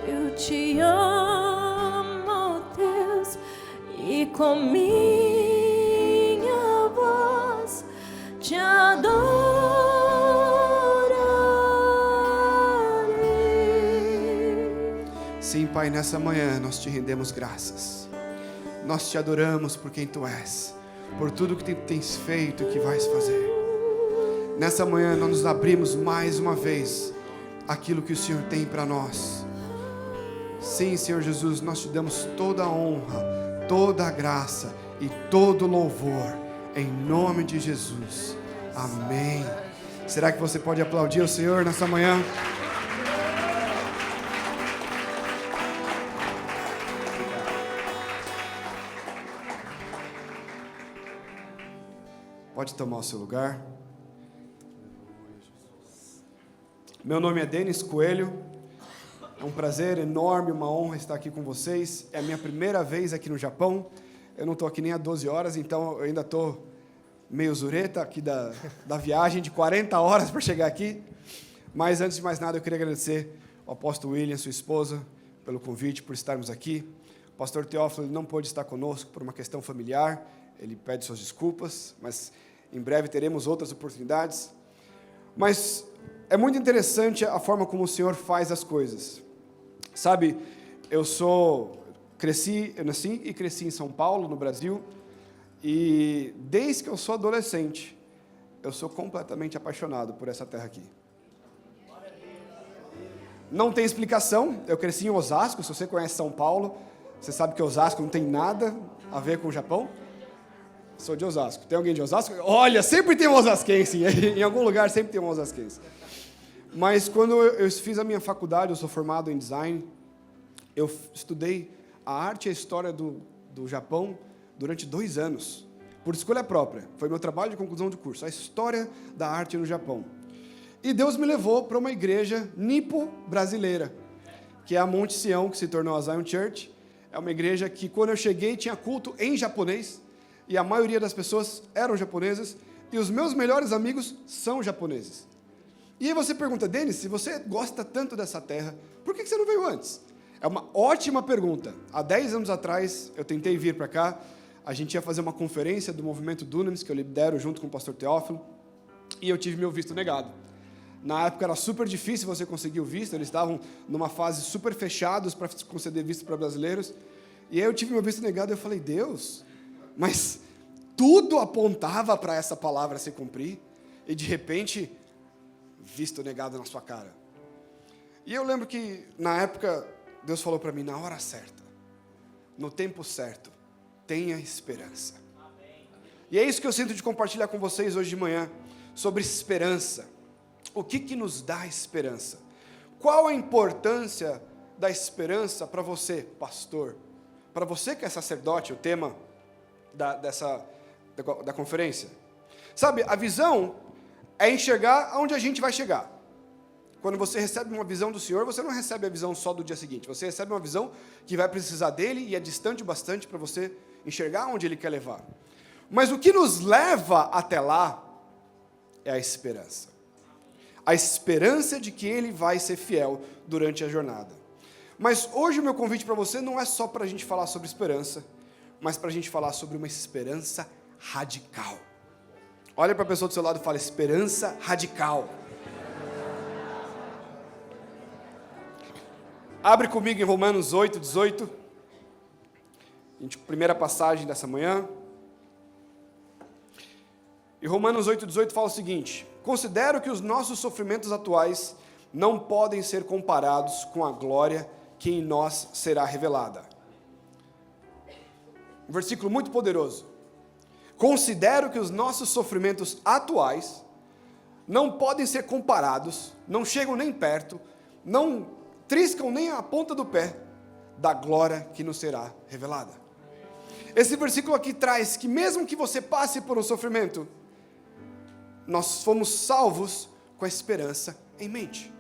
Eu te amo, Deus, e com minha voz te adorarei. Sim, Pai, nessa manhã nós te rendemos graças. Nós te adoramos por quem Tu és, por tudo que tens feito e que vais fazer. Nessa manhã nós nos abrimos mais uma vez aquilo que o Senhor tem para nós. Sim, Senhor Jesus, nós te damos toda a honra, toda a graça e todo o louvor, em nome de Jesus. Amém. Será que você pode aplaudir o Senhor nessa manhã? Pode tomar o seu lugar. Meu nome é Denis Coelho. É um prazer enorme, uma honra estar aqui com vocês. É a minha primeira vez aqui no Japão. Eu não estou aqui nem há 12 horas, então eu ainda estou meio zureta aqui da viagem de 40 horas para chegar aqui. Mas antes de mais nada, eu queria agradecer ao apóstolo William, sua esposa, pelo convite, por estarmos aqui. O pastor Teófilo não pôde estar conosco por uma questão familiar. Ele pede suas desculpas, mas em breve teremos outras oportunidades. Mas é muito interessante a forma como o Senhor faz as coisas. Sabe, eu nasci e cresci em São Paulo, no Brasil, e desde que eu sou adolescente, eu sou completamente apaixonado por essa terra aqui. Não tem explicação, eu cresci em Osasco. Se você conhece São Paulo, você sabe que Osasco não tem nada a ver com o Japão. Sou de Osasco. Tem alguém de Osasco? Olha, sempre tem um osasquense, em algum lugar sempre tem um osasquense. Mas quando eu fiz a minha faculdade, eu sou formado em design, eu estudei a arte e a história do Japão durante 2 anos, por escolha própria. Foi meu trabalho de conclusão de curso, a história da arte no Japão. E Deus me levou para uma igreja nipo-brasileira, que é a Monte Sião, que se tornou a Zion Church. É uma igreja que, quando eu cheguei, tinha culto em japonês, e a maioria das pessoas eram japonesas, e os meus melhores amigos são japoneses. E aí você pergunta, Denis, se você gosta tanto dessa terra, por que você não veio antes? É uma ótima pergunta. Há 10 anos atrás, eu tentei vir para cá, a gente ia fazer uma conferência do movimento Dunamis, que eu lidero junto com o pastor Teófilo, e eu tive meu visto negado. Na época era super difícil você conseguir o visto, eles estavam numa fase super fechados para conceder visto para brasileiros, e aí eu tive meu visto negado e eu falei, Deus, mas tudo apontava para essa palavra se cumprir, e de repente, visto negado na sua cara. E eu lembro que, na época, Deus falou para mim, na hora certa, no tempo certo, tenha esperança. Amém. E é isso que eu sinto de compartilhar com vocês hoje de manhã, sobre esperança. O que nos dá esperança? Qual a importância da esperança para você, pastor? Para você que é sacerdote, o tema da conferência. Sabe, a visão é enxergar aonde a gente vai chegar. Quando você recebe uma visão do Senhor, você não recebe a visão só do dia seguinte, você recebe uma visão que vai precisar dele e é distante o bastante para você enxergar onde ele quer levar. Mas o que nos leva até lá é a esperança. A esperança de que ele vai ser fiel durante a jornada. Mas hoje o meu convite para você não é só para a gente falar sobre esperança, mas para a gente falar sobre uma esperança radical. Olha para a pessoa do seu lado e fala, esperança radical. Abre comigo em Romanos 8, 18. Primeira passagem dessa manhã. E Romanos 8, 18 fala o seguinte, considero que os nossos sofrimentos atuais não podem ser comparados com a glória que em nós será revelada. Um versículo muito poderoso. Considero que os nossos sofrimentos atuais não podem ser comparados, não chegam nem perto, não triscam nem a ponta do pé da glória que nos será revelada. Esse versículo aqui traz que mesmo que você passe por um sofrimento, nós fomos salvos com a esperança em mente.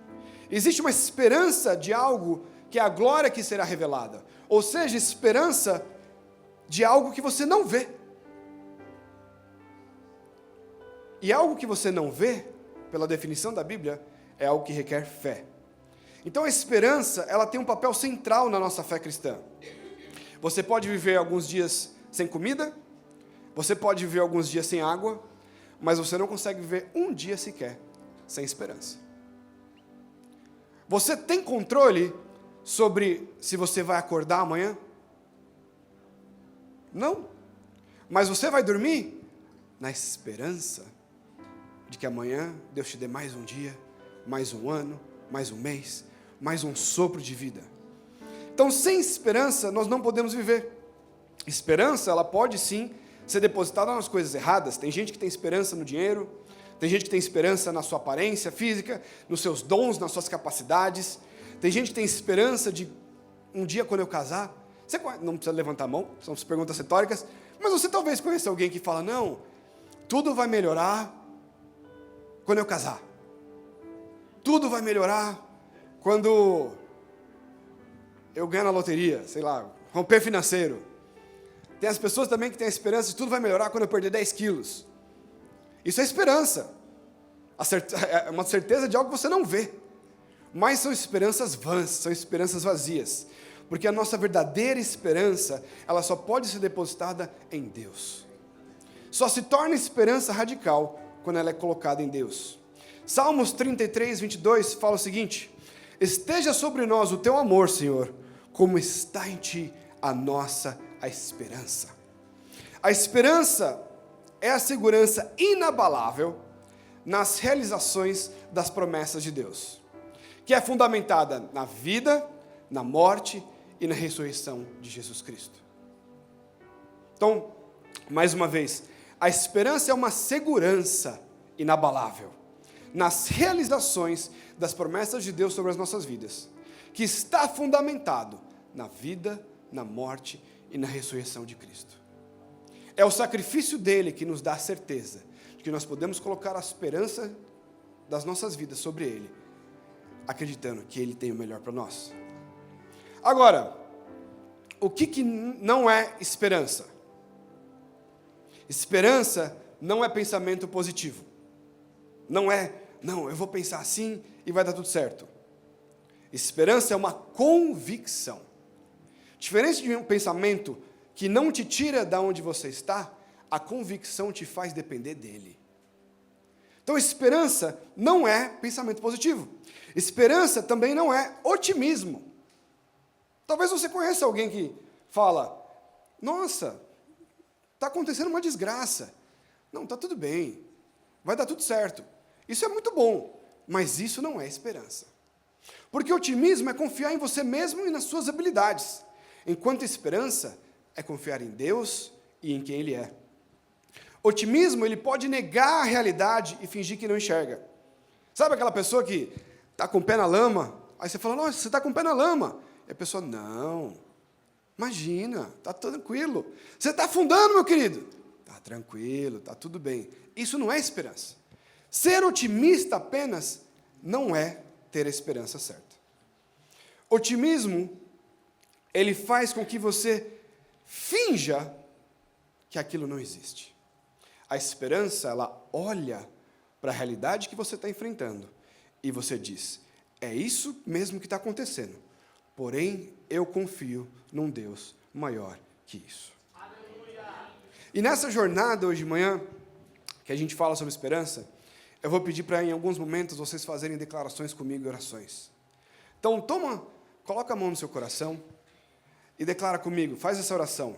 Existe uma esperança de algo que é a glória que será revelada, ou seja, esperança de algo que você não vê. E algo que você não vê, pela definição da Bíblia, é algo que requer fé. Então a esperança, ela tem um papel central na nossa fé cristã. Você pode viver alguns dias sem comida, você pode viver alguns dias sem água, mas você não consegue viver um dia sequer sem esperança. Você tem controle sobre se você vai acordar amanhã? Não. Mas você vai dormir na esperança de que amanhã Deus te dê mais um dia, mais um ano, mais um mês, mais um sopro de vida. Então, sem esperança, nós não podemos viver. Esperança, ela pode sim ser depositada nas coisas erradas. Tem gente que tem esperança no dinheiro, tem gente que tem esperança na sua aparência física, nos seus dons, nas suas capacidades. Tem gente que tem esperança de um dia quando eu casar. Você não precisa levantar a mão, são perguntas retóricas, mas você talvez conheça alguém que fala, não, tudo vai melhorar quando eu casar. Tudo vai melhorar quando eu ganhar na loteria, sei lá, romper financeiro. Tem as pessoas também que têm a esperança de tudo vai melhorar quando eu perder 10 quilos. Isso é esperança. É uma certeza de algo que você não vê. Mas são esperanças vãs, são esperanças vazias. Porque a nossa verdadeira esperança, ela só pode ser depositada em Deus. Só se torna esperança radical quando ela é colocada em Deus. Salmos 33, 22 fala o seguinte: esteja sobre nós o teu amor, Senhor, como está em ti a nossa esperança. A esperança é a segurança inabalável nas realizações das promessas de Deus, que é fundamentada na vida, na morte e na ressurreição de Jesus Cristo. Então, mais uma vez, a esperança é uma segurança inabalável nas realizações das promessas de Deus sobre as nossas vidas, que está fundamentado na vida, na morte e na ressurreição de Cristo. É o sacrifício dele que nos dá a certeza de que nós podemos colocar a esperança das nossas vidas sobre ele, acreditando que ele tem o melhor para nós. Agora, o que não é esperança? Esperança não é pensamento positivo. Não, eu vou pensar assim e vai dar tudo certo. Esperança é uma convicção. Diferente de um pensamento que não te tira da onde você está, a convicção te faz depender dele. Então, esperança não é pensamento positivo. Esperança também não é otimismo. Talvez você conheça alguém que fala, nossa, está acontecendo uma desgraça. Não, está tudo bem, vai dar tudo certo. Isso é muito bom, mas isso não é esperança. Porque otimismo é confiar em você mesmo e nas suas habilidades, enquanto esperança é confiar em Deus e em quem Ele é. Otimismo, ele pode negar a realidade e fingir que não enxerga. Sabe aquela pessoa que está com o pé na lama, aí você fala, nossa, você está com o pé na lama. E a pessoa, não, imagina, está tranquilo. Você está afundando, meu querido. Está tranquilo, está tudo bem. Isso não é esperança. Ser otimista apenas não é ter a esperança certa. Otimismo, ele faz com que você finja que aquilo não existe. A esperança, ela olha para a realidade que você está enfrentando e você diz, é isso mesmo que está acontecendo, porém eu confio num Deus maior que isso. Aleluia. E nessa jornada hoje de manhã, que a gente fala sobre esperança, eu vou pedir para em alguns momentos vocês fazerem declarações comigo e orações. Então coloca a mão no seu coração e declara comigo, faz essa oração.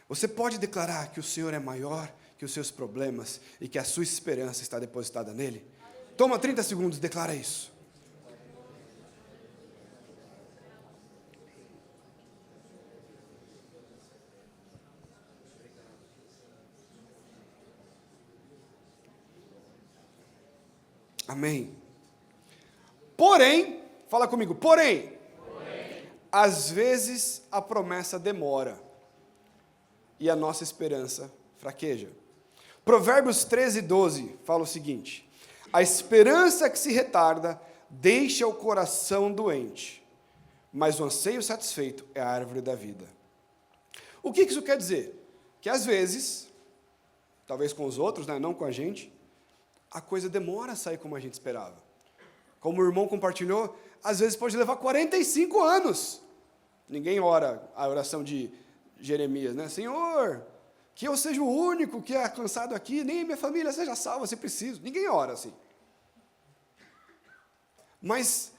Você pode declarar que o Senhor é maior que os seus problemas e que a sua esperança está depositada nele? Toma 30 segundos, declara isso. Amém. Porém, fala comigo, porém, às vezes a promessa demora e a nossa esperança fraqueja. Provérbios 13, 12 fala o seguinte, a esperança que se retarda deixa o coração doente, mas o anseio satisfeito é a árvore da vida. O que isso quer dizer? Que às vezes, talvez com os outros, né, não com a gente, a coisa demora a sair como a gente esperava. Como o irmão compartilhou, às vezes pode levar 45 anos. Ninguém ora a oração de Jeremias, né? Senhor, que eu seja o único que é alcançado aqui, nem minha família seja salva se preciso. Ninguém ora assim. Mas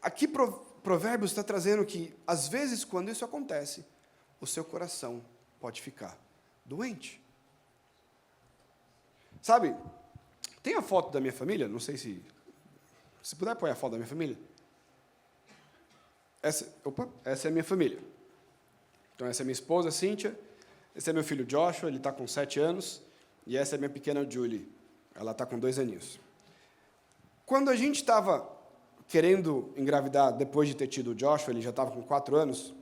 aqui Provérbios está trazendo que, às vezes, quando isso acontece, o seu coração pode ficar doente. Sabe, tem a foto da minha família? Não sei se puder pôr a foto da minha família. Essa é a minha família. Então, essa é minha esposa, Cíntia. Esse é meu filho, Joshua, ele está com 7 anos. E essa é minha pequena Julie, ela está com 2 aninhos. Quando a gente estava querendo engravidar, depois de ter tido o Joshua, ele já estava com 4 anos,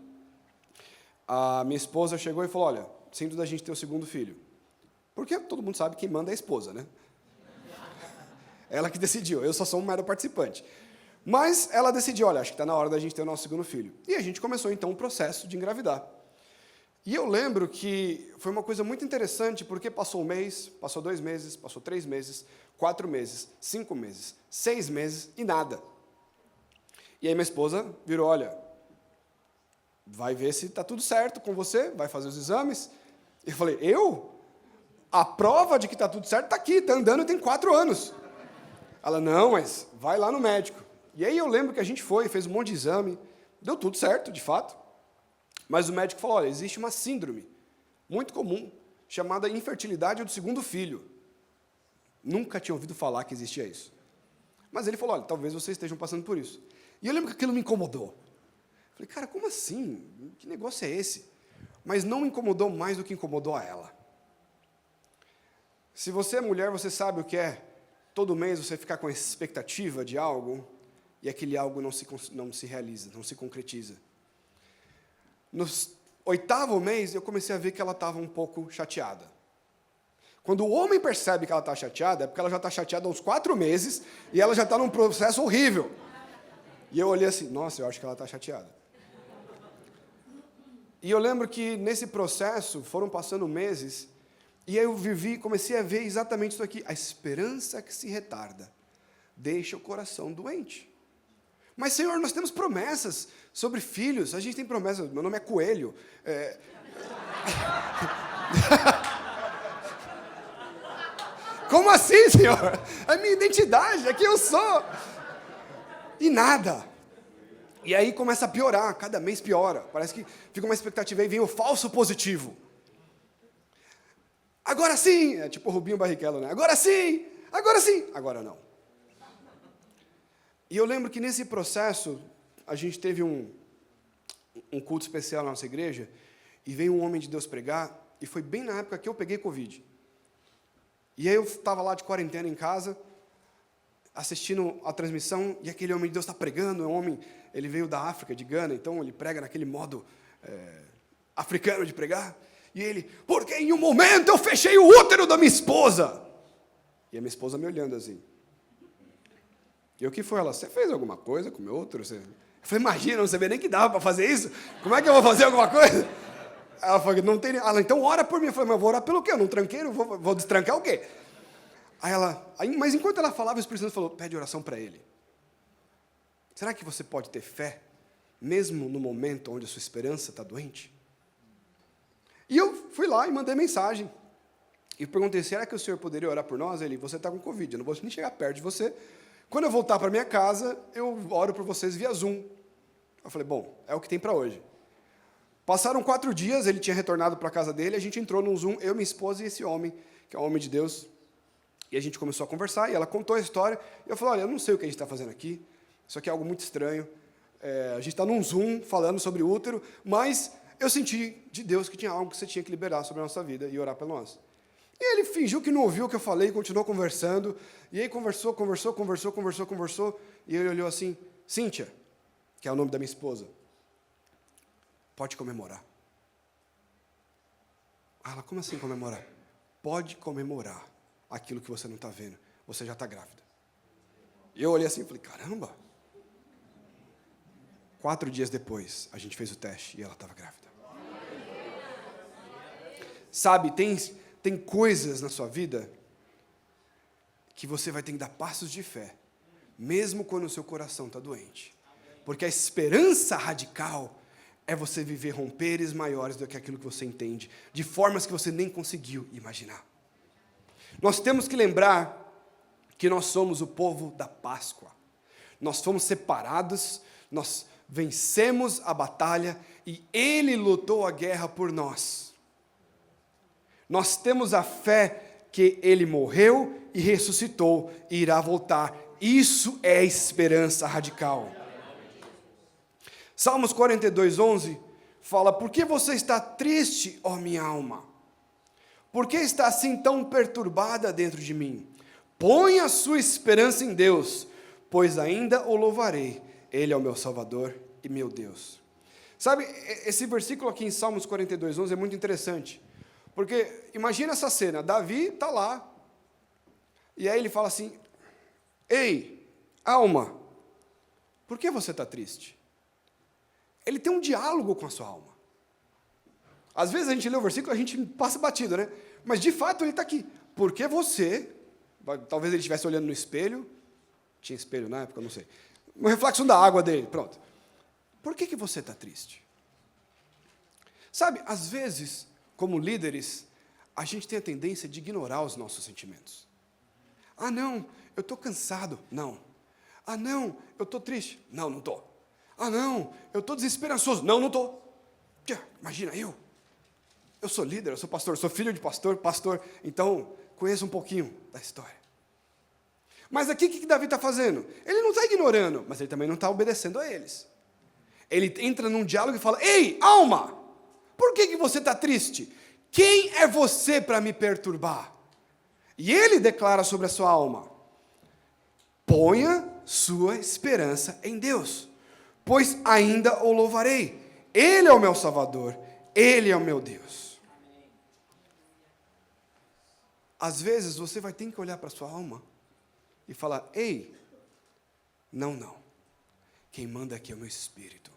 a minha esposa chegou e falou, olha, sinto da gente ter o segundo filho. Porque todo mundo sabe que quem manda é a esposa, né? Ela que decidiu, eu só sou um mero participante. Mas ela decidiu, olha, acho que está na hora da gente ter o nosso segundo filho. E a gente começou, então, um processo de engravidar. E eu lembro que foi uma coisa muito interessante, porque passou 1 mês, passou 2 meses, passou 3 meses, 4 meses, 5 meses, 6 meses e nada. E aí minha esposa virou, olha, vai ver se está tudo certo com você, vai fazer os exames. E eu falei, eu? A prova de que está tudo certo está aqui, está andando tem 4 anos. Ela, não, mas vai lá no médico. E aí eu lembro que a gente foi, fez um monte de exame, deu tudo certo, de fato. Mas o médico falou, olha, existe uma síndrome muito comum, chamada infertilidade do segundo filho. Nunca tinha ouvido falar que existia isso. Mas ele falou, olha, talvez vocês estejam passando por isso. E eu lembro que aquilo me incomodou. Falei, cara, como assim? Que negócio é esse? Mas não me incomodou mais do que incomodou a ela. Se você é mulher, você sabe o que é todo mês você ficar com a expectativa de algo e aquele algo não se realiza, não se concretiza. No 8º mês, eu comecei a ver que ela estava um pouco chateada. Quando o homem percebe que ela está chateada, é porque ela já está chateada há uns 4 meses e ela já está num processo horrível. E eu olhei assim, nossa, eu acho que ela está chateada. E eu lembro que nesse processo foram passando meses e eu comecei a ver exatamente isso aqui. A esperança que se retarda deixa o coração doente. Mas, Senhor, nós temos promessas sobre filhos. A gente tem promessas. Meu nome é Coelho. Como assim, Senhor? A minha identidade, é quem eu sou. E nada. E aí começa a piorar, cada mês piora. Parece que fica uma expectativa, aí vem o falso positivo. Agora sim! É tipo o Rubinho Barrichello, né? Agora sim! Agora sim! Agora não. E eu lembro que nesse processo, a gente teve um culto especial na nossa igreja, e veio um homem de Deus pregar, e foi bem na época que eu peguei Covid. E aí eu estava lá de quarentena em casa, assistindo a transmissão, e aquele homem de Deus está pregando, é um homem, ele veio da África, de Gana, então ele prega naquele modo africano de pregar, e ele, porque em um momento eu fechei o útero da minha esposa. E a minha esposa me olhando assim. E o que foi? Ela, você fez alguma coisa com o meu útero? Eu falei, imagina, não sabia nem que dava para fazer isso, como é que eu vou fazer alguma coisa? Ela falou, não tem. Ela, então ora por mim. Eu falei, mas eu vou orar pelo quê? Eu não tranquei, eu vou destrancar o quê? Mas enquanto ela falava, o Espírito Santo falou, pede oração para ele. Será que você pode ter fé, mesmo no momento onde a sua esperança está doente? E eu fui lá e mandei mensagem. E perguntei, será que o senhor poderia orar por nós? Ele, você está com Covid, eu não vou nem chegar perto de você. Quando eu voltar para minha casa, eu oro por vocês via Zoom. Eu falei, bom, é o que tem para hoje. Passaram 4 dias, ele tinha retornado para a casa dele, a gente entrou num Zoom, eu, minha esposa e esse homem, que é um homem de Deus, e a gente começou a conversar, e ela contou a história, e eu falei, olha, eu não sei o que a gente está fazendo aqui, isso aqui é algo muito estranho, a gente está num Zoom falando sobre útero, mas eu senti de Deus que tinha algo que você tinha que liberar sobre a nossa vida e orar por nós. E ele fingiu que não ouviu o que eu falei, continuou conversando, e aí conversou, e ele olhou assim, Cíntia, que é o nome da minha esposa, pode comemorar. Ela, como assim comemorar? Pode comemorar aquilo que você não está vendo, você já está grávida. E eu olhei assim e falei, caramba. 4 dias depois, a gente fez o teste e ela estava grávida. Sabe, tem coisas na sua vida que você vai ter que dar passos de fé mesmo quando o seu coração está doente. Porque a esperança radical é você viver romperes maiores do que aquilo que você entende, de formas que você nem conseguiu imaginar. Nós temos que lembrar que nós somos o povo da Páscoa. Nós fomos separados, nós vencemos a batalha e Ele lutou a guerra por nós. Nós temos a fé que Ele morreu e ressuscitou e irá voltar. Isso é esperança radical. Salmos 42:11 fala: por que você está triste, ó minha alma? Por que está assim tão perturbada dentro de mim? Põe a sua esperança em Deus, pois ainda o louvarei. Ele é o meu Salvador e meu Deus. Sabe, esse versículo aqui em Salmos 42:11 é muito interessante. Porque imagina essa cena, Davi está lá, e aí ele fala assim: ei, alma, por que você está triste? Ele tem um diálogo com a sua alma. Às vezes a gente lê o versículo, a gente passa batido, né? Mas de fato ele está aqui. Porque você, talvez ele estivesse olhando no espelho, tinha espelho na época, não sei. Uma reflexão da água dele, pronto. Por que você está triste? Sabe, às vezes, como líderes, a gente tem a tendência de ignorar os nossos sentimentos. Ah, não, eu estou cansado. Não. Ah, não, eu estou triste. Não, não estou. Ah, não, eu estou desesperançoso. Não, não estou. Imagina, eu sou líder, eu sou pastor, sou filho de pastor, então conheço um pouquinho da história. Mas aqui o que Davi está fazendo? Ele não está ignorando, mas ele também não está obedecendo a eles. Ele entra num diálogo e fala: ei, alma, por que você está triste? Quem é você para me perturbar? E ele declara sobre a sua alma: ponha sua esperança em Deus, pois ainda o louvarei. Ele é o meu Salvador, Ele é o meu Deus. Às vezes você vai ter que olhar para a sua alma e falar: ei, não. Quem manda aqui é o meu espírito.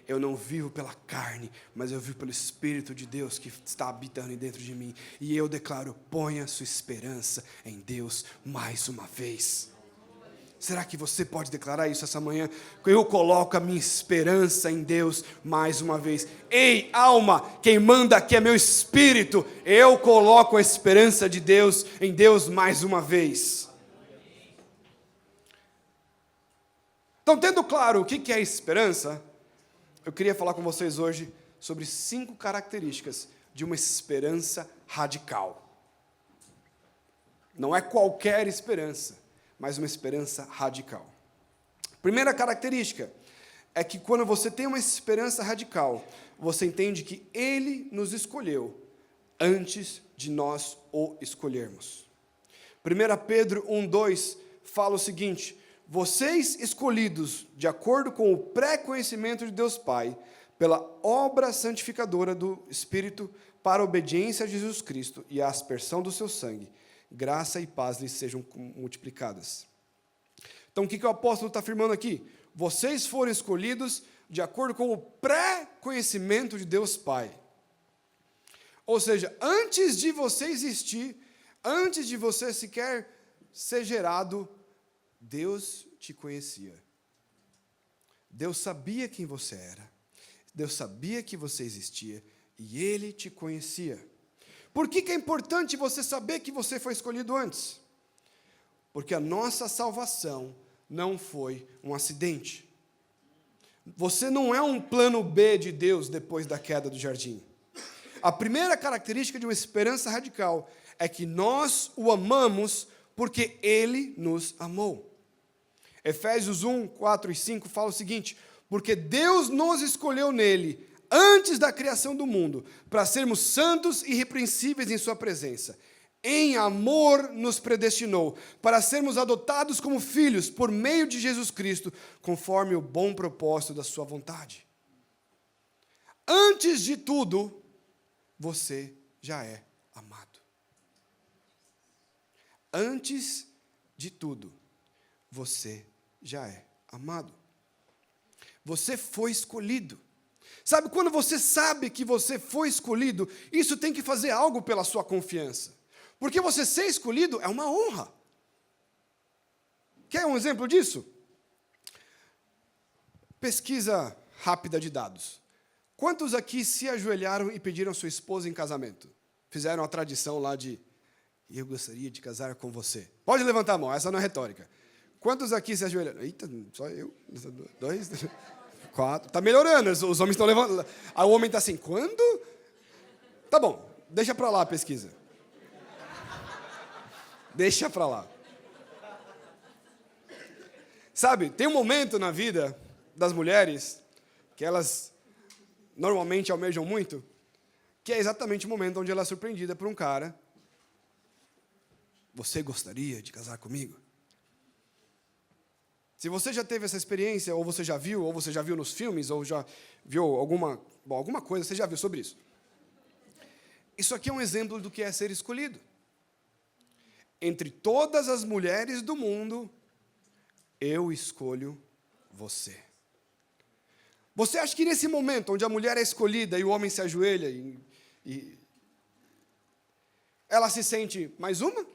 Eu não vivo pela carne, mas eu vivo pelo Espírito de Deus que está habitando dentro de mim. E eu declaro: ponha sua esperança em Deus mais uma vez. Será que você pode declarar isso essa manhã? Eu coloco a minha esperança em Deus mais uma vez. Ei, alma, quem manda aqui é meu espírito. Eu coloco a esperança de Deus em Deus mais uma vez. Então, tendo claro o que é esperança, eu queria falar com vocês hoje sobre 5 características de uma esperança radical. Não é qualquer esperança, mas uma esperança radical. Primeira característica é que quando você tem uma esperança radical, você entende que Ele nos escolheu antes de nós o escolhermos. 1 Pedro 1:2 fala o seguinte: vocês escolhidos de acordo com o pré-conhecimento de Deus Pai, pela obra santificadora do Espírito, para a obediência a Jesus Cristo e a aspersão do seu sangue, graça e paz lhes sejam multiplicadas. Então, o que o apóstolo está afirmando aqui? Vocês foram escolhidos de acordo com o pré-conhecimento de Deus Pai. Ou seja, antes de você existir, antes de você sequer ser gerado, Deus te conhecia. Deus sabia quem você era. Deus sabia que você existia e Ele te conhecia. Por que é importante você saber que você foi escolhido antes? Porque a nossa salvação não foi um acidente. Você não é um plano B de Deus depois da queda do jardim. A primeira característica de uma esperança radical é que nós o amamos porque Ele nos amou. Efésios 1, 4 e 5 fala o seguinte: porque Deus nos escolheu nele, antes da criação do mundo, para sermos santos e irrepreensíveis em sua presença. Em amor nos predestinou, para sermos adotados como filhos, por meio de Jesus Cristo, conforme o bom propósito da sua vontade. Antes de tudo, você já é amado. Antes de tudo, você já é amado. Você foi escolhido. Sabe, quando você sabe que você foi escolhido, isso tem que fazer algo pela sua confiança. Porque você ser escolhido é uma honra. Quer um exemplo disso? Pesquisa rápida de dados. Quantos aqui se ajoelharam e pediram sua esposa em casamento? Fizeram a tradição lá de, eu gostaria de casar com você. Pode levantar a mão, essa não é retórica. Quantos aqui se ajoelharam? Eita, só eu. 2, 4. Está melhorando, os homens estão levantando. O homem está assim, quando? Tá bom, deixa para lá a pesquisa. Deixa para lá. Sabe, tem um momento na vida das mulheres que elas normalmente almejam muito, que é exatamente o momento onde ela é surpreendida por um cara. Você gostaria de casar comigo? Se você já teve essa experiência, ou você já viu nos filmes, ou já viu alguma coisa, você já viu sobre isso. Isso aqui é um exemplo do que é ser escolhido. Entre todas as mulheres do mundo, eu escolho você. Você acha que nesse momento, onde a mulher é escolhida e o homem se ajoelha, ela se sente mais uma?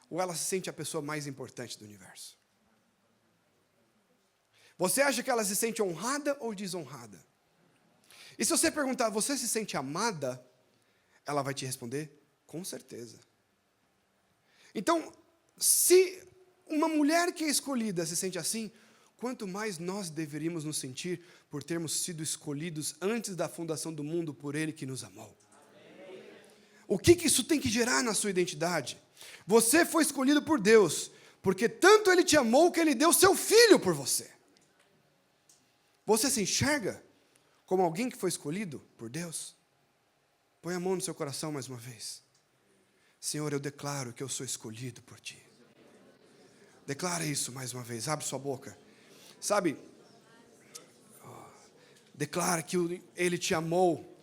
Ou ela se sente a pessoa mais importante do universo? Você acha que ela se sente honrada ou desonrada? E se você perguntar, você se sente amada? Ela vai te responder, com certeza. Então, se uma mulher que é escolhida se sente assim, quanto mais nós deveríamos nos sentir por termos sido escolhidos antes da fundação do mundo por Ele que nos amou. O que isso tem que gerar na sua identidade? Você foi escolhido por Deus, porque tanto Ele te amou que Ele deu seu Filho por você. Você se enxerga como alguém que foi escolhido por Deus? Põe a mão no seu coração mais uma vez. Senhor, eu declaro que eu sou escolhido por Ti. Declara isso mais uma vez, abre sua boca. Sabe, declara que Ele te amou,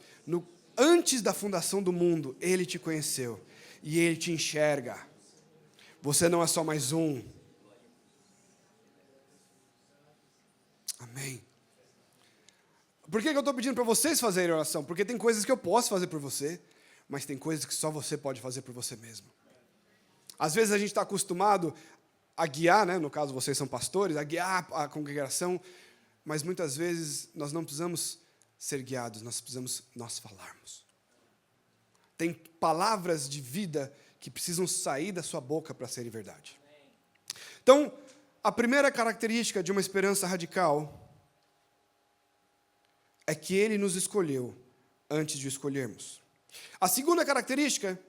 antes da fundação do mundo, Ele te conheceu, e Ele te enxerga. Você não é só mais um. Amém. Por que eu estou pedindo para vocês fazerem oração? Porque tem coisas que eu posso fazer por você, mas tem coisas que só você pode fazer por você mesmo. Às vezes a gente está acostumado a guiar, né? No caso vocês são pastores, a guiar a congregação, mas muitas vezes nós não precisamos ser guiados, nós precisamos nós falarmos. Tem palavras de vida que precisam sair da sua boca para serem verdade. Então, a primeira característica de uma esperança radical é que Ele nos escolheu antes de escolhermos. A segunda característica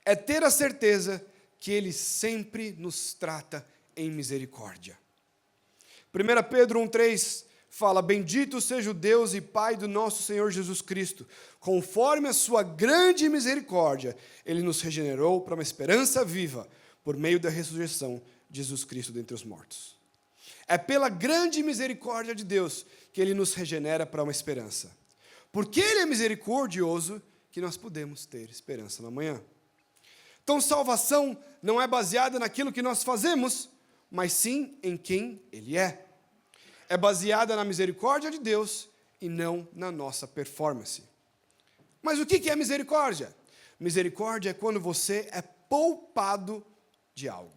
é ter a certeza que Ele sempre nos trata em misericórdia. 1 Pedro 1,3 fala, bendito seja o Deus e Pai do nosso Senhor Jesus Cristo, conforme a sua grande misericórdia, Ele nos regenerou para uma esperança viva, por meio da ressurreição de Jesus Cristo dentre os mortos. É pela grande misericórdia de Deus que Ele nos regenera para uma esperança. Porque Ele é misericordioso, que nós podemos ter esperança na manhã. Então, salvação não é baseada naquilo que nós fazemos, mas sim em quem Ele é. É baseada na misericórdia de Deus e não na nossa performance. Mas o que é misericórdia? Misericórdia é quando você é poupado de algo.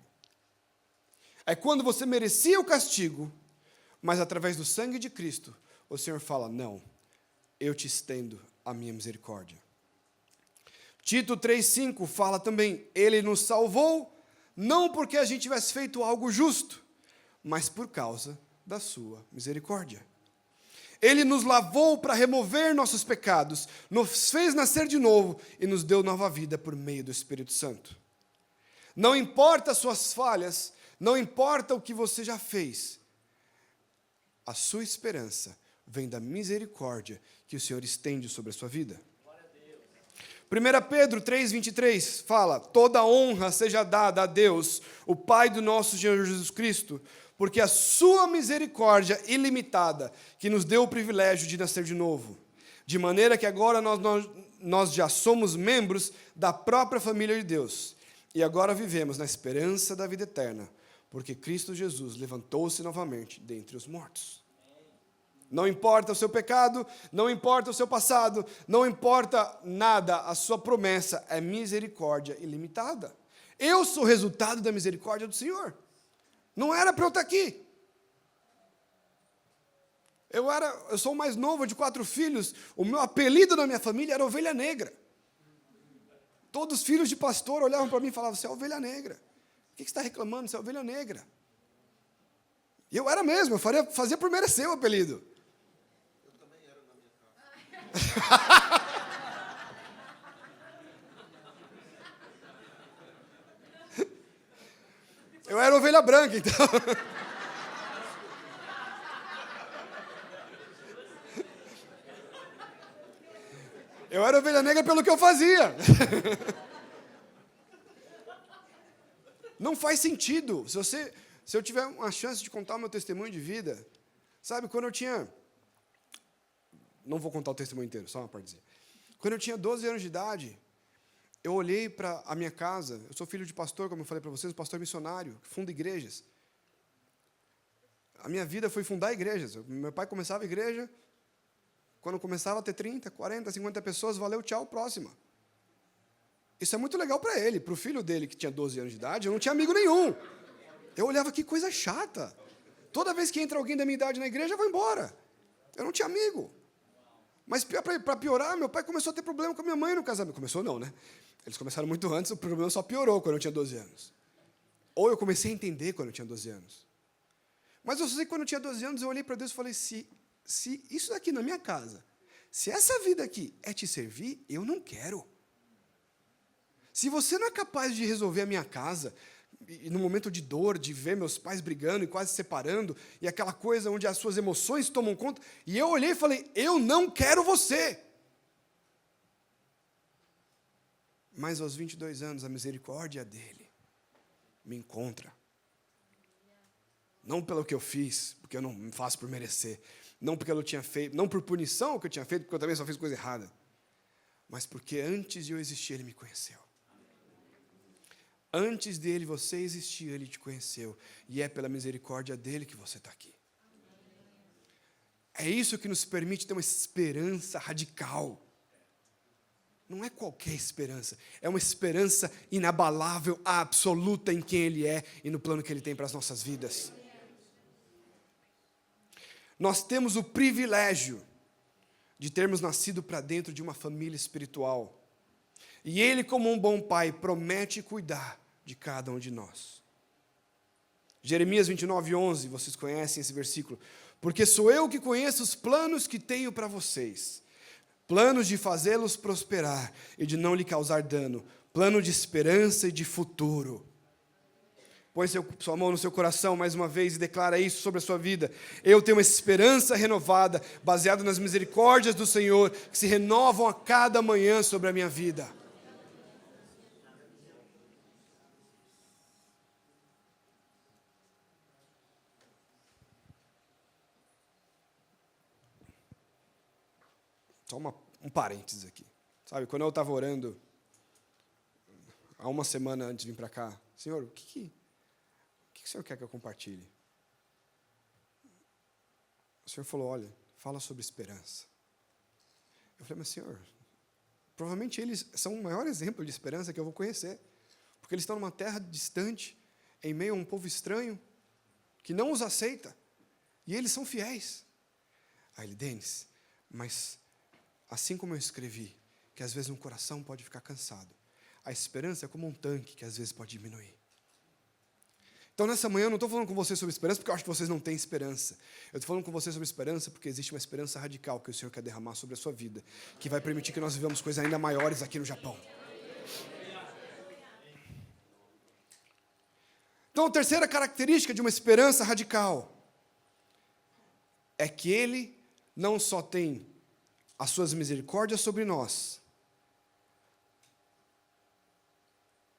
É quando você merecia o castigo, mas através do sangue de Cristo, o Senhor fala, não, eu te estendo a minha misericórdia. Tito 3,5 fala também, Ele nos salvou, não porque a gente tivesse feito algo justo, mas por causa da sua misericórdia. Ele nos lavou para remover nossos pecados, nos fez nascer de novo e nos deu nova vida por meio do Espírito Santo. Não importa as suas falhas, não importa o que você já fez, a sua esperança vem da misericórdia que o Senhor estende sobre a sua vida. 1 Pedro 3,23 fala, toda honra seja dada a Deus, o Pai do nosso Senhor Jesus Cristo, porque a sua misericórdia ilimitada, que nos deu o privilégio de nascer de novo, de maneira que agora nós já somos membros da própria família de Deus, e agora vivemos na esperança da vida eterna, porque Cristo Jesus levantou-se novamente dentre os mortos. Não importa o seu pecado, não importa o seu passado, não importa nada, a sua promessa é misericórdia ilimitada. Eu sou resultado da misericórdia do Senhor. Não era para eu estar aqui. Eu sou o mais novo de 4 filhos. O meu apelido na minha família era Ovelha Negra. Todos os filhos de pastor olhavam para mim e falavam, você é ovelha negra. O que você está reclamando? Você é ovelha negra. E eu era mesmo, eu fazia por merecer o apelido. Eu também era na minha casa. Eu era ovelha branca, então. Eu era ovelha negra pelo que eu fazia. Não faz sentido. Se eu tiver uma chance de contar o meu testemunho de vida, sabe, quando eu tinha... Não vou contar o testemunho inteiro, só uma partezinha. Quando eu tinha 12 anos de idade, eu olhei para a minha casa. Eu sou filho de pastor, como eu falei para vocês, um pastor missionário, que funda igrejas. A minha vida foi fundar igrejas. Meu pai começava a igreja, quando começava a ter 30, 40, 50 pessoas, valeu, tchau, próxima. Isso é muito legal para ele. Para o filho dele, que tinha 12 anos de idade, eu não tinha amigo nenhum. Eu olhava, que coisa chata. Toda vez que entra alguém da minha idade na igreja, eu vou embora. Eu não tinha amigo. Mas, para piorar, meu pai começou a ter problema com a minha mãe no casamento. Começou não, né? Eles começaram muito antes, o problema só piorou quando eu tinha 12 anos. Ou eu comecei a entender quando eu tinha 12 anos. Mas eu sei que quando eu tinha 12 anos, eu olhei para Deus e falei, se isso daqui na minha casa, se essa vida aqui é te servir, eu não quero. Se você não é capaz de resolver a minha casa, e no momento de dor, de ver meus pais brigando e quase se separando, e aquela coisa onde as suas emoções tomam conta, e eu olhei e falei, eu não quero você. Mas aos 22 anos, a misericórdia dele me encontra. Não pelo que eu fiz, porque eu não faço por merecer, não porque eu tinha feito, não por punição que eu tinha feito, porque eu também só fiz coisa errada, mas porque antes de eu existir, ele me conheceu. Antes dele você existir, ele te conheceu. E é pela misericórdia dele que você está aqui. É isso que nos permite ter uma esperança radical. Não é qualquer esperança. É uma esperança inabalável, absoluta em quem ele é e no plano que ele tem para as nossas vidas. Nós temos o privilégio de termos nascido para dentro de uma família espiritual. E ele, como um bom pai, promete cuidar de cada um de nós. Jeremias 29:11, vocês conhecem esse versículo. Porque sou eu que conheço os planos que tenho para vocês, planos de fazê-los prosperar e de não lhe causar dano, plano de esperança e de futuro. Põe sua mão no seu coração mais uma vez e declara isso sobre a sua vida. Eu tenho uma esperança renovada, baseada nas misericórdias do Senhor, que se renovam a cada manhã sobre a minha vida. Só um parênteses aqui. Sabe, quando eu estava orando, há uma semana antes de vir para cá, Senhor, o que o Senhor quer que eu compartilhe? O Senhor falou, olha, fala sobre esperança. Eu falei, mas Senhor, provavelmente eles são o maior exemplo de esperança que eu vou conhecer, porque eles estão numa terra distante, em meio a um povo estranho, que não os aceita, e eles são fiéis. Aí ele, Denis, mas assim como eu escrevi, que às vezes um coração pode ficar cansado, a esperança é como um tanque que às vezes pode diminuir. Então nessa manhã eu não estou falando com vocês sobre esperança porque eu acho que vocês não têm esperança. Eu estou falando com vocês sobre esperança porque existe uma esperança radical que o Senhor quer derramar sobre a sua vida, que vai permitir que nós vivamos coisas ainda maiores aqui no Japão. Então a terceira característica de uma esperança radical é que Ele não só tem as suas misericórdias sobre nós,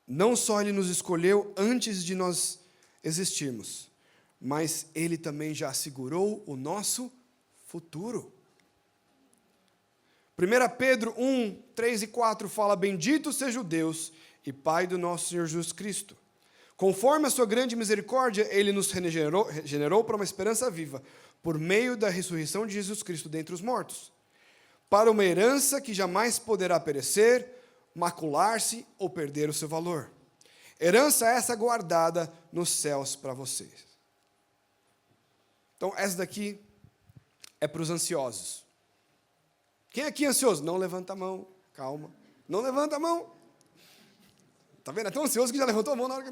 não só Ele nos escolheu antes de nós existirmos, mas Ele também já assegurou o nosso futuro. 1 Pedro 1, 3 e 4 fala, bendito seja o Deus e Pai do nosso Senhor Jesus Cristo. Conforme a sua grande misericórdia, Ele nos regenerou para uma esperança viva, por meio da ressurreição de Jesus Cristo dentre os mortos, para uma herança que jamais poderá perecer, macular-se ou perder o seu valor. Herança essa guardada nos céus para vocês. Então, essa daqui é para os ansiosos. Quem aqui é ansioso? Não levanta a mão, calma. Não levanta a mão. Tá vendo? É tão ansioso que já levantou a mão na hora que...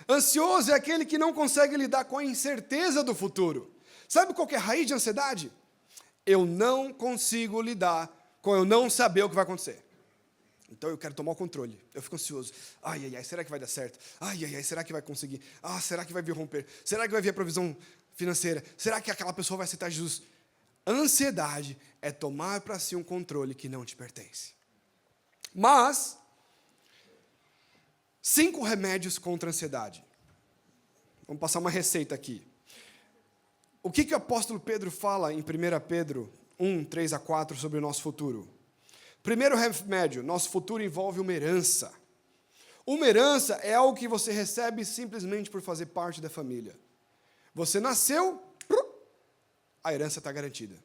Ansioso é aquele que não consegue lidar com a incerteza do futuro. Sabe qual que é a raiz de ansiedade? Eu não consigo lidar com eu não saber o que vai acontecer. Então eu quero tomar o controle. Eu fico ansioso. Ai, ai, ai, será que vai dar certo? Ai, ai, ai, será que vai conseguir? Ah, será que vai vir romper? Será que vai vir a provisão financeira? Será que aquela pessoa vai aceitar Jesus? Ansiedade é tomar para si um controle que não te pertence. Mas, 5 remédios contra a ansiedade. Vamos passar uma receita aqui. O que o apóstolo Pedro fala em 1 Pedro 1, 3 a 4 sobre o nosso futuro? Primeiro remédio, nosso futuro envolve uma herança. Uma herança é algo que você recebe simplesmente por fazer parte da família. Você nasceu, a herança está garantida.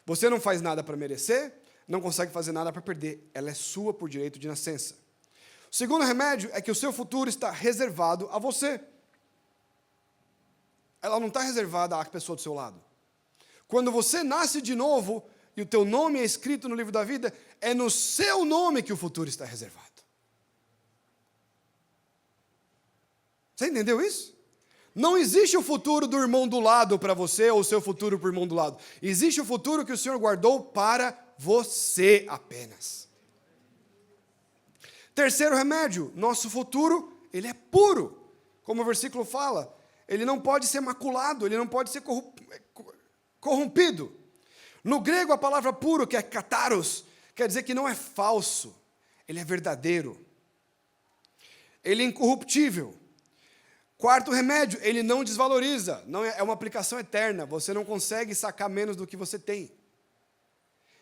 Você não faz nada para merecer, não consegue fazer nada para perder. Ela é sua por direito de nascença. O segundo remédio é que o seu futuro está reservado a você. Ela não está reservada à pessoa do seu lado. Quando você nasce de novo e o teu nome é escrito no livro da vida, é no seu nome que o futuro está reservado. Você entendeu isso? Não existe o futuro do irmão do lado para você ou o seu futuro para o irmão do lado. Existe o futuro que o Senhor guardou para você apenas. Terceiro remédio, nosso futuro, ele é puro. Como o versículo fala, ele não pode ser maculado, ele não pode ser corrompido. No grego, a palavra puro, que é kataros, quer dizer que não é falso, ele é verdadeiro. Ele é incorruptível. Quarto remédio, ele não desvaloriza, não é uma aplicação eterna, você não consegue sacar menos do que você tem.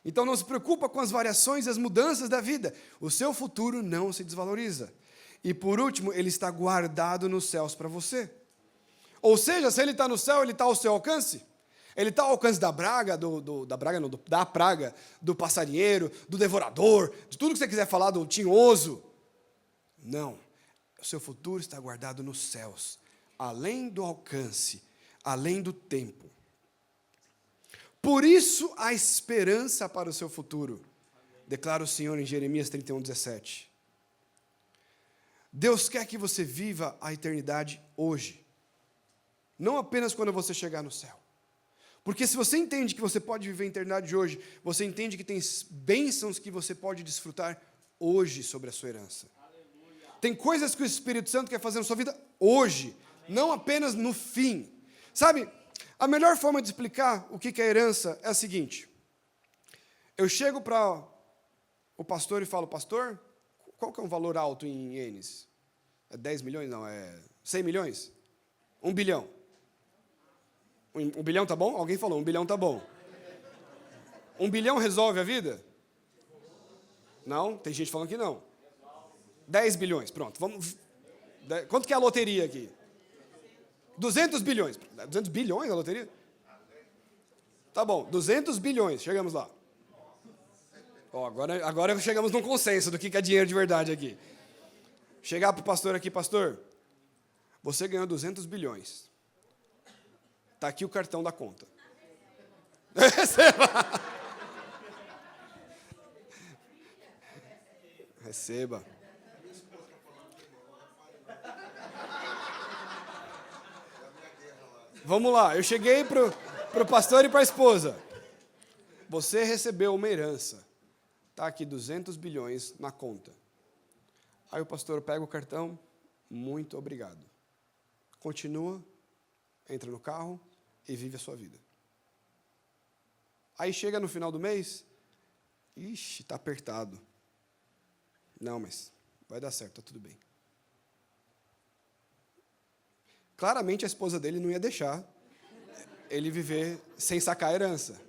Então não se preocupa com as variações e as mudanças da vida, o seu futuro não se desvaloriza. E por último, ele está guardado nos céus para você. Ou seja, se ele está no céu, ele está ao seu alcance. Ele está ao alcance da praga, do passarinheiro, do devorador, de tudo que você quiser falar, do tinhoso. Não. O seu futuro está guardado nos céus, além do alcance, além do tempo. Por isso há esperança para o seu futuro, declara o Senhor em Jeremias 31:17. Deus quer que você viva a eternidade hoje, não apenas quando você chegar no céu. Porque se você entende que você pode viver a eternidade hoje, você entende que tem bênçãos que você pode desfrutar hoje sobre a sua herança. Tem coisas que o Espírito Santo quer fazer na sua vida hoje, não apenas no fim. Sabe, a melhor forma de explicar o que é herança é a seguinte. Eu chego para o pastor e falo, pastor, qual que é um valor alto em ienes? É 10 milhões? Não, é 100 milhões? 1 bilhão. 1 bilhão tá bom? Alguém falou, 1 bilhão tá bom. 1 bilhão resolve a vida? Não? Tem gente falando que não. 10 bilhões, pronto. Vamos. Quanto que é a loteria aqui? 200 bilhões. 200 bilhões a loteria? Tá bom, 200 bilhões, chegamos lá. Ó, agora chegamos num consenso do que é dinheiro de verdade aqui. Chegar para o pastor aqui, pastor, você ganhou 200 bilhões. Está aqui o cartão da conta. Receba. Receba. Vamos lá, eu cheguei para o pastor e para a esposa. Você recebeu uma herança. Está aqui 200 bilhões na conta. Aí o pastor pega o cartão, muito obrigado. Continua, entra no carro e vive a sua vida. Aí chega no final do mês, ixi, está apertado. Não, mas vai dar certo, está tudo bem. Claramente a esposa dele não ia deixar ele viver sem sacar a herança.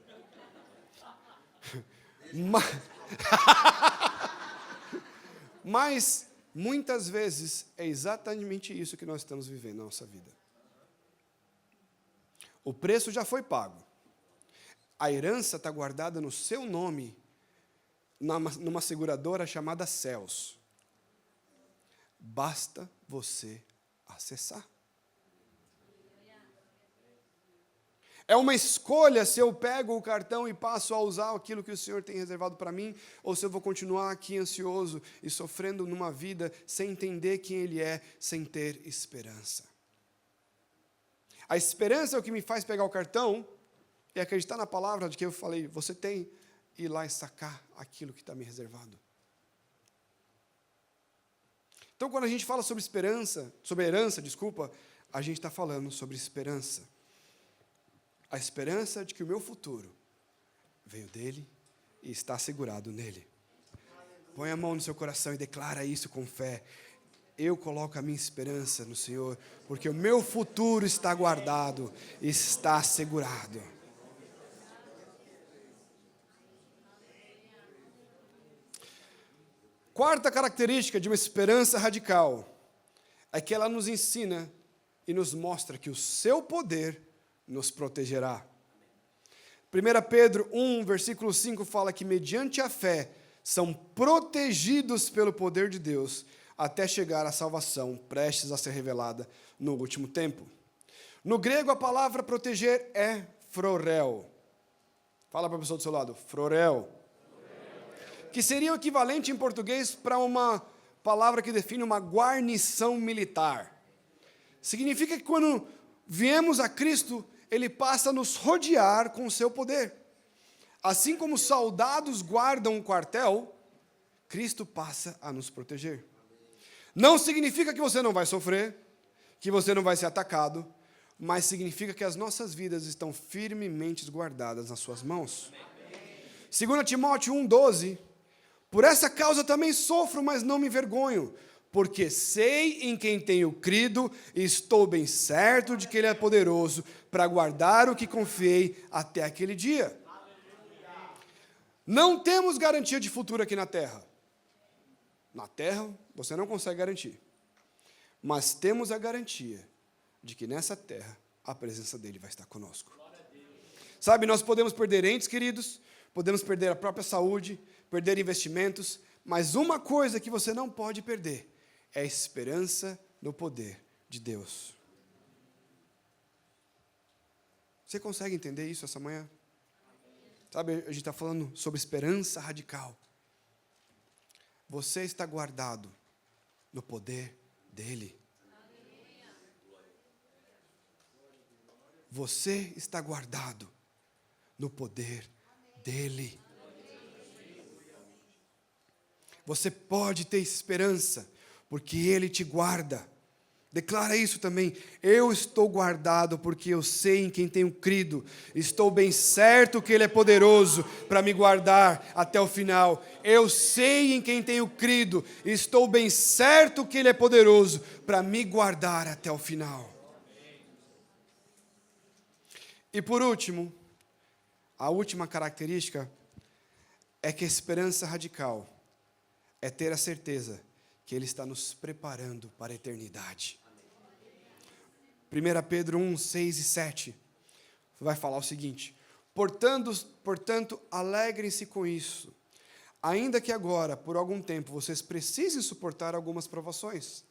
Mas muitas vezes é exatamente isso que nós estamos vivendo na nossa vida. O preço já foi pago. A herança está guardada no seu nome, numa seguradora chamada Céus. Basta você acessar. É uma escolha se eu pego o cartão e passo a usar aquilo que o Senhor tem reservado para mim, ou se eu vou continuar aqui ansioso e sofrendo numa vida sem entender quem Ele é, sem ter esperança. A esperança é o que me faz pegar o cartão e acreditar na palavra de que eu falei, você tem, e ir lá e sacar aquilo que está me reservado. Então, quando a gente fala sobre herança, a gente está falando sobre esperança. A esperança de que o meu futuro veio dele e está assegurado nele. Põe a mão no seu coração e declara isso com fé. Eu coloco a minha esperança no Senhor, porque o meu futuro está guardado e está assegurado. Quarta característica de uma esperança radical é que ela nos ensina e nos mostra que o seu poder nos protegerá. 1 Pedro 1, versículo 5 fala que mediante a fé são protegidos pelo poder de Deus até chegar à salvação prestes a ser revelada no último tempo. No grego a palavra proteger é frorel. Fala para a pessoa do seu lado, frorel. Que seria o equivalente em português para uma palavra que define uma guarnição militar. Significa que quando viemos a Cristo, Ele passa a nos rodear com o seu poder. Assim como soldados guardam um quartel, Cristo passa a nos proteger. Não significa que você não vai sofrer, que você não vai ser atacado, mas significa que as nossas vidas estão firmemente guardadas nas suas mãos. 2 Timóteo 1,12, por essa causa também sofro, mas não me envergonho, porque sei em quem tenho crido e estou bem certo de que Ele é poderoso para guardar o que confiei até aquele dia. Não temos garantia de futuro aqui na terra. Na terra, você não consegue garantir. Mas temos a garantia de que nessa terra, a presença dEle vai estar conosco. Sabe, nós podemos perder entes queridos, podemos perder a própria saúde, perder investimentos, mas uma coisa que você não pode perder é a esperança no poder de Deus. Você consegue entender isso essa manhã? Sabe, a gente está falando sobre esperança radical. Você está guardado no poder dEle. Você está guardado no poder dEle. Você pode ter esperança, porque Ele te guarda. Declara isso também. Eu estou guardado porque eu sei em quem tenho crido. Estou bem certo que Ele é poderoso para me guardar até o final. Eu sei em quem tenho crido. Estou bem certo que Ele é poderoso para me guardar até o final. E por último, a última característica é que a esperança radical é ter a certeza que Ele está nos preparando para a eternidade. 1 Pedro 1, 6 e 7 vai falar o seguinte: Portanto, alegrem-se com isso, ainda que agora, por algum tempo, vocês precisem suportar algumas provações.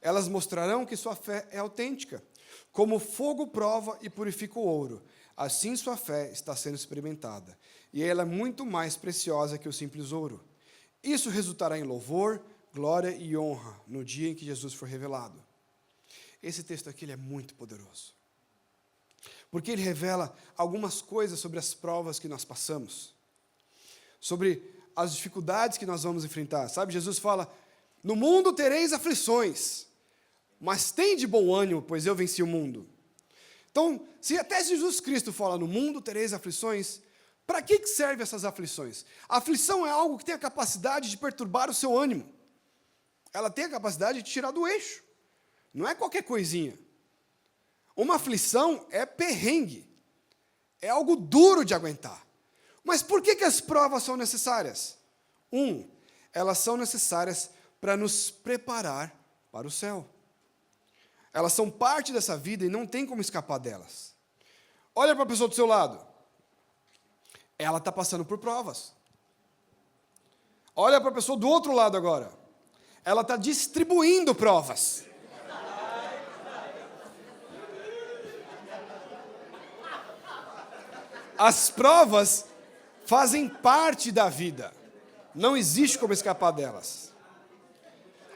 Elas mostrarão que sua fé é autêntica. Como o fogo prova e purifica o ouro, assim sua fé está sendo experimentada, e ela é muito mais preciosa que o simples ouro. Isso resultará em louvor, glória e honra no dia em que Jesus for revelado. Esse texto aqui ele é muito poderoso, porque ele revela algumas coisas sobre as provas que nós passamos, sobre as dificuldades que nós vamos enfrentar. Sabe, Jesus fala, no mundo tereis aflições, mas tem de bom ânimo, pois eu venci o mundo. Então, se até Jesus Cristo fala, no mundo tereis aflições, para que servem essas aflições? A aflição é algo que tem a capacidade de perturbar o seu ânimo. Ela tem a capacidade de tirar do eixo. Não é qualquer coisinha. Uma aflição é perrengue. É algo duro de aguentar. Mas por que as provas são necessárias? Elas são necessárias para nos preparar para o céu. Elas são parte dessa vida e não tem como escapar delas. Olha para a pessoa do seu lado. Ela está passando por provas. Olha para a pessoa do outro lado agora. ela está distribuindo provas. As provas fazem parte da vida. Não existe como escapar delas.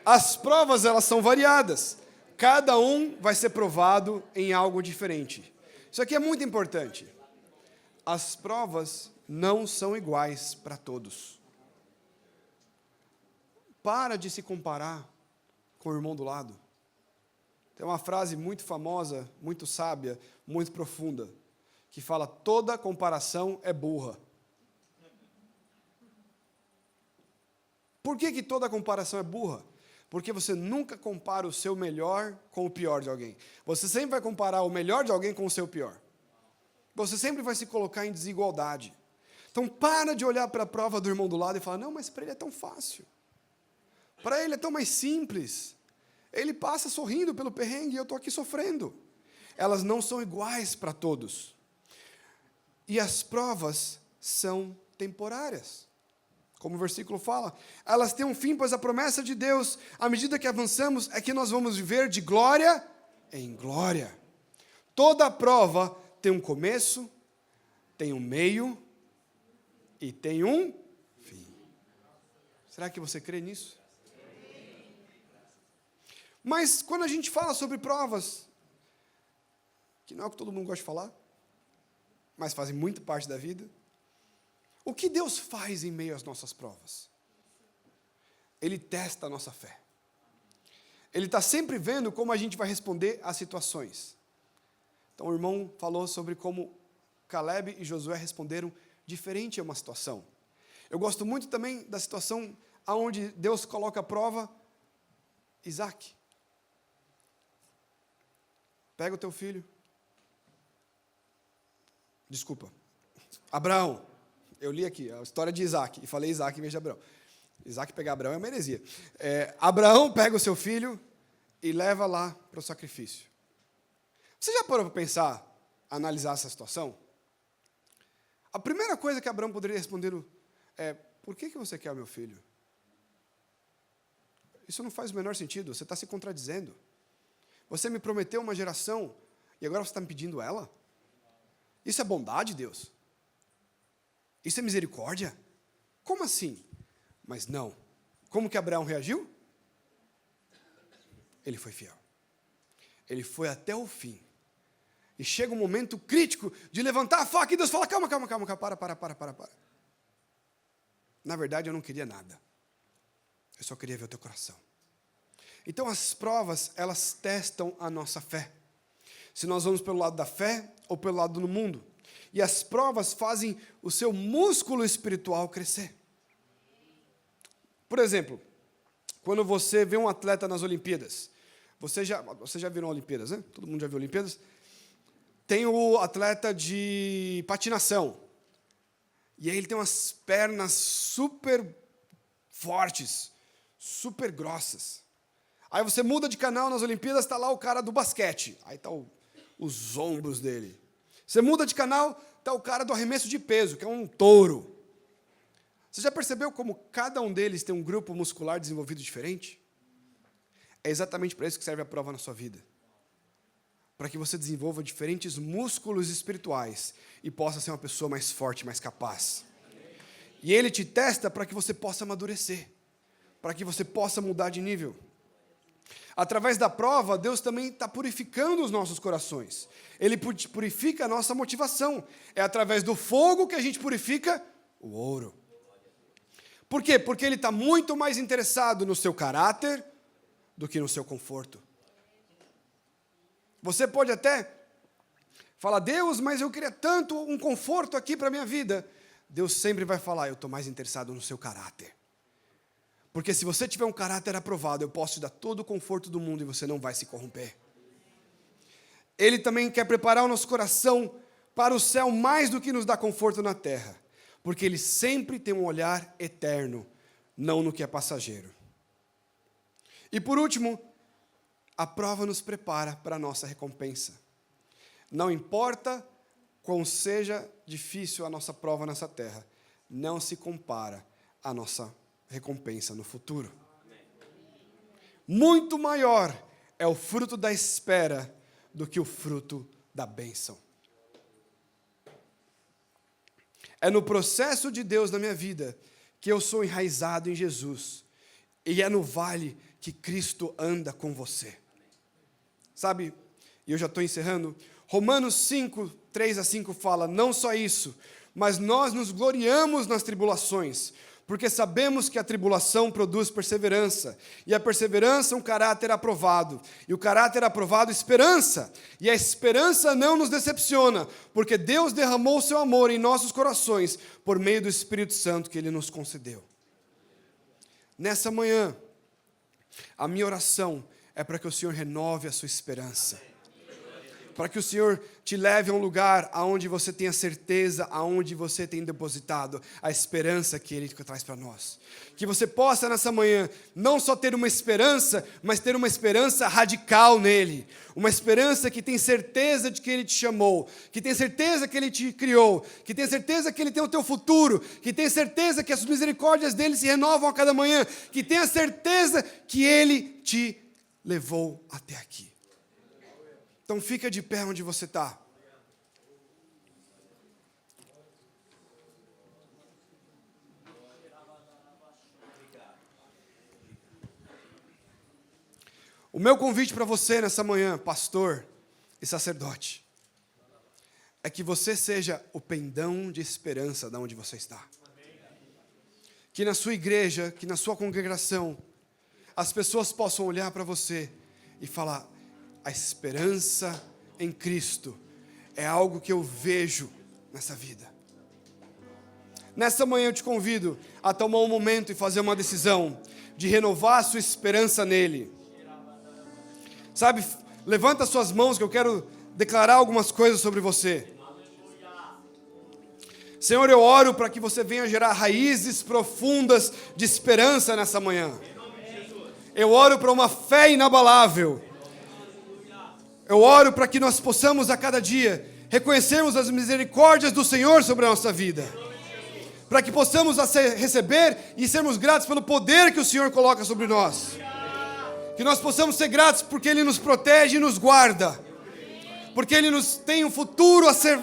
As provas, elas são variadas. Cada um vai ser provado em algo diferente. Isso aqui é muito importante. As provas não são iguais para todos. Para de se comparar com o irmão do lado. Tem uma frase muito famosa, muito sábia, muito profunda, que fala: toda comparação é burra. Por que toda comparação é burra? Porque você nunca compara o seu melhor com o pior de alguém. Você sempre vai comparar o melhor de alguém com o seu pior. Você sempre vai se colocar em desigualdade. Então para de olhar para a prova do irmão do lado e falar: não, mas para ele é tão fácil. Para ele é tão mais simples. Ele passa sorrindo pelo perrengue e eu estou aqui sofrendo. Elas não são iguais para todos. E as provas são temporárias. Como o versículo fala, elas têm um fim, pois a promessa de Deus, à medida que avançamos, é que nós vamos viver de glória em glória. Toda prova tem um começo, tem um meio e tem um fim. Será que você crê nisso? Mas quando a gente fala sobre provas, que não é o que todo mundo gosta de falar, mas fazem muito parte da vida, o que Deus faz em meio às nossas provas? Ele testa a nossa fé. Ele está sempre vendo como a gente vai responder às situações. Então o irmão falou sobre como Caleb e Josué responderam diferente a uma situação. Eu gosto muito também da situação onde Deus coloca à prova Isaac. Pega o teu filho. Desculpa. Abraão. Eu li aqui a história de Isaac, e falei Isaac em vez de Abraão. Isaac pegar Abraão é uma heresia. Abraão pega o seu filho e leva lá para o sacrifício. Você já parou para pensar, analisar essa situação? A primeira coisa que Abraão poderia responder é: por que você quer o meu filho? Isso não faz o menor sentido, você está se contradizendo. Você me prometeu uma geração e agora você está me pedindo ela? Isso é bondade, Deus? Isso é misericórdia? Como assim? Mas não. Como que Abraão reagiu? Ele foi fiel. Ele foi até o fim. E chega um momento crítico de levantar a faca e Deus fala: calma, para. Na verdade, eu não queria nada. Eu só queria ver o teu coração. Então, as provas, elas testam a nossa fé. Se nós vamos pelo lado da fé ou pelo lado do mundo. E as provas fazem o seu músculo espiritual crescer. Por exemplo, quando você vê um atleta nas Olimpíadas, você já viu Olimpíadas, né? Todo mundo já viu Olimpíadas? Tem o atleta de patinação. E aí ele tem umas pernas super fortes, super grossas. Aí você muda de canal nas Olimpíadas, está lá o cara do basquete. Aí está os ombros dele. Você muda de canal, está o cara do arremesso de peso, que é um touro. Você já percebeu como cada um deles tem um grupo muscular desenvolvido diferente? É exatamente para isso que serve a prova na sua vida. Para que você desenvolva diferentes músculos espirituais e possa ser uma pessoa mais forte, mais capaz. E ele te testa para que você possa amadurecer, para que você possa mudar de nível. Através da prova, Deus também está purificando os nossos corações. Ele purifica a nossa motivação. É através do fogo que a gente purifica o ouro. Por quê? Porque Ele está muito mais interessado no seu caráter do que no seu conforto. Você pode até falar: Deus, mas eu queria tanto um conforto aqui para a minha vida. Deus sempre vai falar: eu estou mais interessado no seu caráter. Porque se você tiver um caráter aprovado, eu posso te dar todo o conforto do mundo e você não vai se corromper. Ele também quer preparar o nosso coração para o céu mais do que nos dá conforto na terra. Porque Ele sempre tem um olhar eterno, não no que é passageiro. E por último, a prova nos prepara para a nossa recompensa. Não importa quão seja difícil a nossa prova nessa terra, não se compara à nossa recompensa no futuro. muito maior é o fruto da espera do que o fruto da bênção. É no processo de Deus na minha vida que eu sou enraizado em Jesus. E é no vale que Cristo anda com você. Sabe, e eu já estou encerrando, Romanos 5, 3-5 fala, não só isso, mas nós nos gloriamos nas tribulações, porque sabemos que a tribulação produz perseverança, e a perseverança um caráter aprovado, e o caráter aprovado esperança, e a esperança não nos decepciona, porque Deus derramou o seu amor em nossos corações, por meio do Espírito Santo que Ele nos concedeu. Nessa manhã, a minha oração é para que o Senhor renove a sua esperança, para que o Senhor te leve a um lugar onde você tenha certeza, aonde você tem depositado a esperança que Ele traz para nós. Que você possa nessa manhã não só ter uma esperança, mas ter uma esperança radical nele. Uma esperança que tem certeza de que Ele te chamou, que tem certeza que Ele te criou, que tem certeza que Ele tem o teu futuro, que tem certeza que as misericórdias dEle se renovam a cada manhã, que tem a certeza que Ele te levou até aqui. Então fica de pé onde você está. O meu convite para você nessa manhã, pastor e sacerdote, é que você seja o pendão de esperança de onde você está. Que na sua igreja, que na sua congregação, as pessoas possam olhar para você e falar, a esperança em Cristo é algo que eu vejo nessa vida. Nessa manhã eu te convido a tomar um momento e fazer uma decisão de renovar a sua esperança nele. Sabe, levanta suas mãos que eu quero declarar algumas coisas sobre você. Senhor, eu oro para que você venha gerar raízes profundas de esperança nessa manhã. Eu oro para uma fé inabalável. Eu oro para que nós possamos a cada dia reconhecermos as misericórdias do Senhor sobre a nossa vida. Para que possamos receber e sermos gratos pelo poder que o Senhor coloca sobre nós. Que nós possamos ser gratos porque Ele nos protege e nos guarda. Porque Ele nos tem um futuro a ser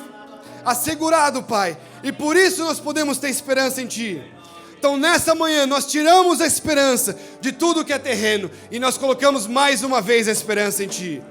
assegurado, Pai. E por isso nós podemos ter esperança em Ti. Então nessa manhã nós tiramos a esperança de tudo que é terreno. E nós colocamos mais uma vez a esperança em Ti.